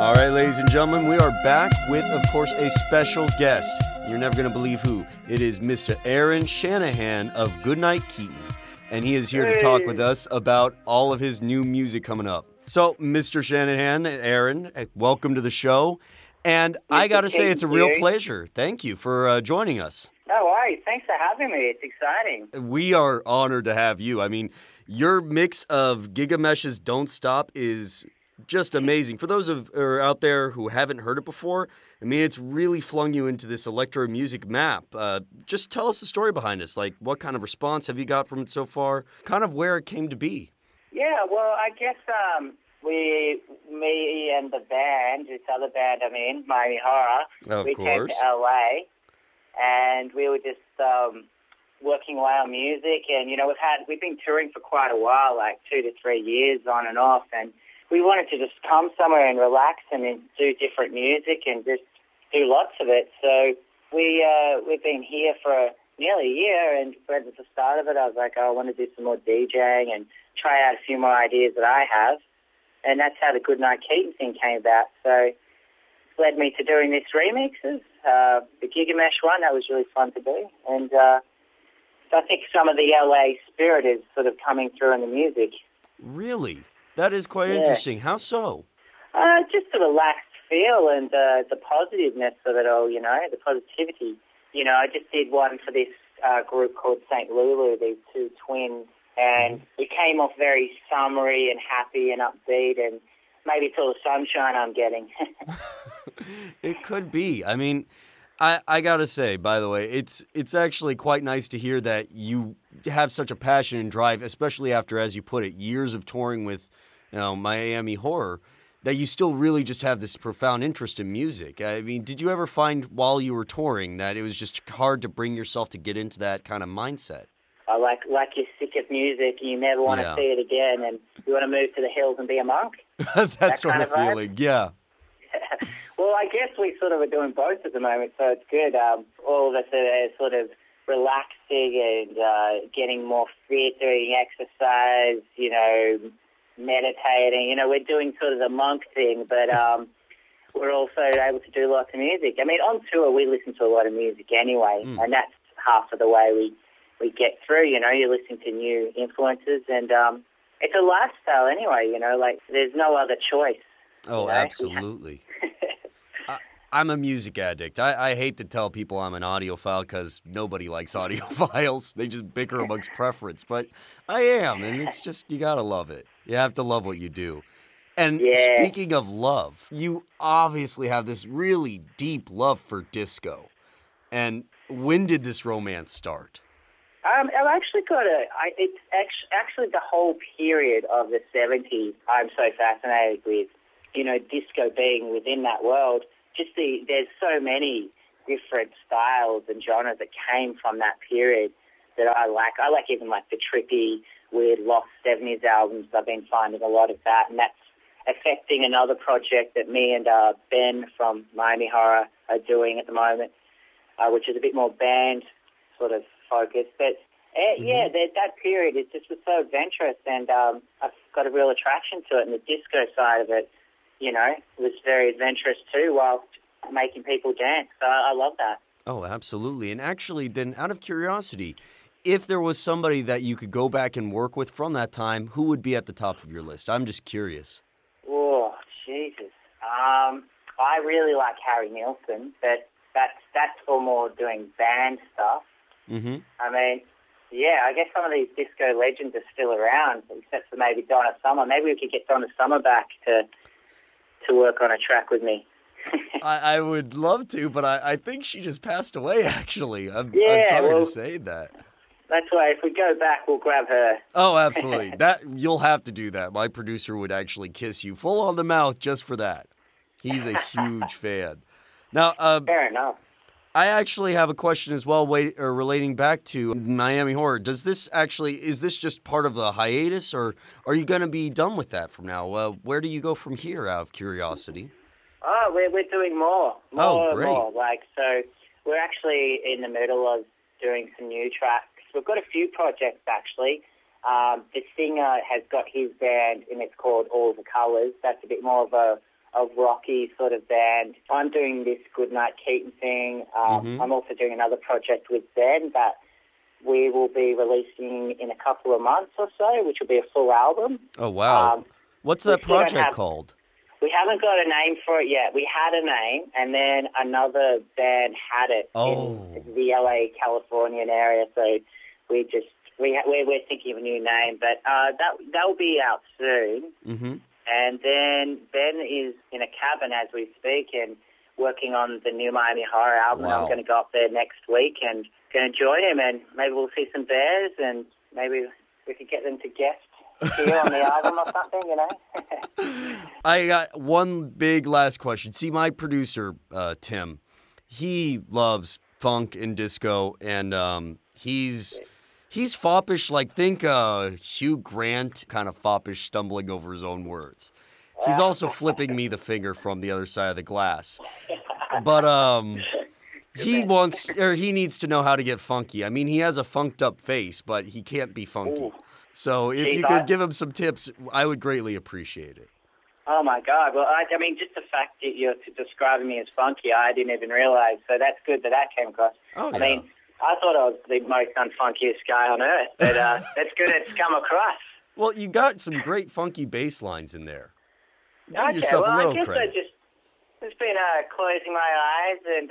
All right, ladies and gentlemen, we are back with, of course, a special guest. You're never going to believe who. It is Mr. Aaron Shanahan of Good Night Keaton, and he is here to talk with us about all of his new music coming up. So, Mr. Shanahan, Aaron, welcome to the show, and I got to say it's a real pleasure. Thank you for joining us. No worries. Thanks for having me. It's exciting. We are honored to have you. I mean, your mix of Gigamesh's Don't Stop is just amazing. For those of out there who haven't heard it before, I mean, it's really flung you into this electro music map. Just tell us the story behind this. Like, what kind of response have you got from it so far? Kind of where it came to be. Yeah, well, I guess me and the band, this other band I'm in, Miami Horror, we came to LA, and we were just working away on music. And, you know, we've been touring for quite a while, like 2 to 3 years on and off, and we wanted to just come somewhere and relax and then do different music and just do lots of it. So we've been here for nearly a year, and right at the start of it, I was like, I want to do some more DJing and try out a few more ideas that I have. And that's how the Good Night Keaton thing came about. So it led me to doing this remixes. The Gigamesh one, that was really fun to do. And so I think some of the LA spirit is sort of coming through in the music. Really? That is quite interesting. How so? Just the relaxed feel and the positiveness of it all, you know, the positivity. You know, I just did one for this group called St. Lulu, these two twins, and it came off very summery and happy and upbeat, and maybe it's all the sunshine I'm getting. It could be. I mean, I gotta say, by the way, it's actually quite nice to hear that you have such a passion and drive, especially after, as you put it, years of touring with, you know, Miami Horror, that you still really just have this profound interest in music. I mean, did you ever find while you were touring that it was just hard to bring yourself to get into that kind of mindset? Like you're sick of music and you never want to see it again, and you want to move to the hills and be a monk? that sort of feeling, yeah. Well, I guess we sort of are doing both at the moment, so it's good. All of us are sort of relaxing and getting more fit, doing exercise, you know, meditating. You know, we're doing sort of the monk thing, but we're also able to do lots of music. I mean, on tour, we listen to a lot of music anyway, and that's half of the way we get through. You know, you listen to new influences, and it's a lifestyle anyway, you know, like there's no other choice. Oh, you know? Absolutely. I'm a music addict. I hate to tell people I'm an audiophile because nobody likes audiophiles. They just bicker amongst preference. But I am, and it's just, you got to love it. You have to love what you do. And speaking of love, you obviously have this really deep love for disco. And when did this romance start? I've actually got it's actually the whole period of the 70s I'm so fascinated with, you know, disco being within that world. There's so many different styles and genres that came from that period that I like. I like even like the trippy, weird, lost 70s albums. I've been finding a lot of that, and that's affecting another project that me and Ben from Miami Horror are doing at the moment, which is a bit more band sort of focused. But that period is just was so adventurous, and I've got a real attraction to it. And the disco side of it, you know, was very adventurous too, while making people dance. So I love that. Oh, absolutely. And actually, then, out of curiosity, if there was somebody that you could go back and work with from that time, who would be at the top of your list? I'm just curious. Oh, Jesus. I really like Harry Nilsson, but that's for more doing band stuff. Mm-hmm. I mean, yeah, I guess some of these disco legends are still around, except for maybe Donna Summer. Maybe we could get Donna Summer back to work on a track with me. I would love to, but I think she just passed away, actually. I'm sorry to say that. That's why if we go back, we'll grab her. Oh, absolutely. You'll have to do that. My producer would actually kiss you full on the mouth just for that. He's a huge fan. Now, fair enough. I actually have a question as well relating back to Miami Horror. Is this just part of the hiatus, or are you going to be done with that from now? Where do you go from here, out of curiosity? Oh, we're doing more. Great. More. So we're actually in the middle of doing some new tracks. We've got a few projects, actually. The singer has got his band, and it's called All the Colours. That's a bit more of a rocky sort of band. I'm doing this Good Night Keaton thing. I'm also doing another project with Ben that we will be releasing in a couple of months or so, which will be a full album. Oh, wow. What's that project called? We haven't got a name for it yet. We had a name, and then another band had it in the LA, Californian area. So we're thinking of a new name, but that will be out soon. Mm-hmm. And then Ben is in a cabin as we speak and working on the new Miami Horror album. Wow. I'm going to go up there next week and going to join him, and maybe we'll see some bears, and maybe we could get them to guest here on the album or something, you know? I got one big last question. See, my producer, Tim, he loves funk and disco, and he's foppish, like think Hugh Grant kind of foppish, stumbling over his own words. He's also flipping me the finger from the other side of the glass. But he needs to know how to get funky. I mean, he has a funked up face, but he can't be funky. Ooh. So if you could give him some tips, I would greatly appreciate it. Oh, my God. Well, I mean, just the fact that you're describing me as funky, I didn't even realize. So that's good that came across. Oh, yeah. I mean, I thought I was the most unfunkiest guy on earth, but that's good it's come across. Well, you got some great funky bass lines in there. Give yourself a little I guess credit. I just been closing my eyes and,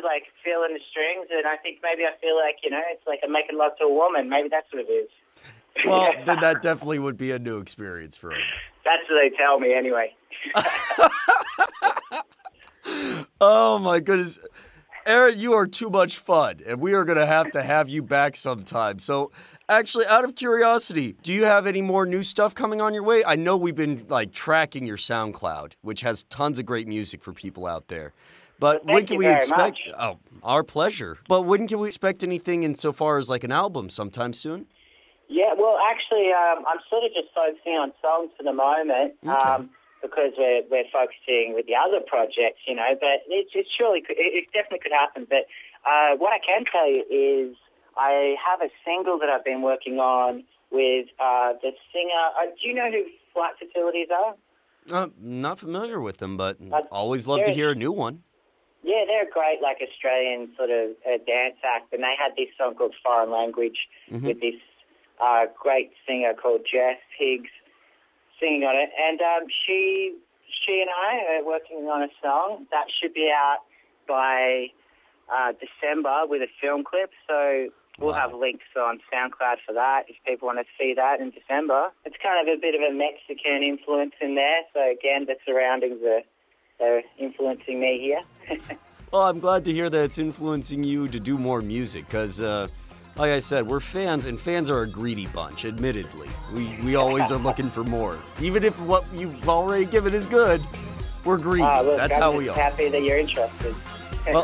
like feeling the strings, and I think maybe I feel like, it's like I'm making love to a woman. Maybe that's what it is. Well, then that definitely would be a new experience for him. That's what they tell me anyway. Oh, my goodness. Aaron, you are too much fun, and we are going to have you back sometime. So, actually, out of curiosity, do you have any more new stuff coming on your way? I know we've been, tracking your SoundCloud, which has tons of great music for people out there. But when can we expect... Much. Oh, our pleasure. But when can we expect anything insofar as, an album sometime soon? Yeah, well, actually, I'm sort of just focusing on songs for the moment. Okay. Because we're focusing with the other projects, but it definitely could happen. But what I can tell you is I have a single that I've been working on with the singer. Do you know who Flight Facilities are? Not familiar with them, but always love to hear a new one. Yeah, they're a great, Australian sort of dance act, and they had this song called Foreign Language with this great singer called Jess Higgs singing on it, and she and I are working on a song that should be out by December with a film clip, so we'll have links on SoundCloud for that if people want to see that in December. It's kind of a bit of a Mexican influence in there, so again, the surroundings are influencing me here. Well, I'm glad to hear that it's influencing you to do more music, because like I said, we're fans, and fans are a greedy bunch, admittedly. We always are looking for more. Even if what you've already given is good, we're greedy. Look, that's how we are. I'm happy that you're interested. Well,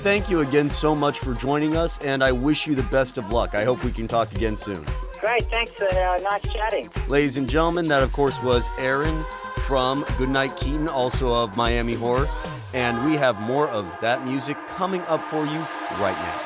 thank you again so much for joining us, and I wish you the best of luck. I hope we can talk again soon. Great, thanks for nice chatting. Ladies and gentlemen, that of course was Aaron from Good Night Keaton, also of Miami Horror, and we have more of that music coming up for you right now.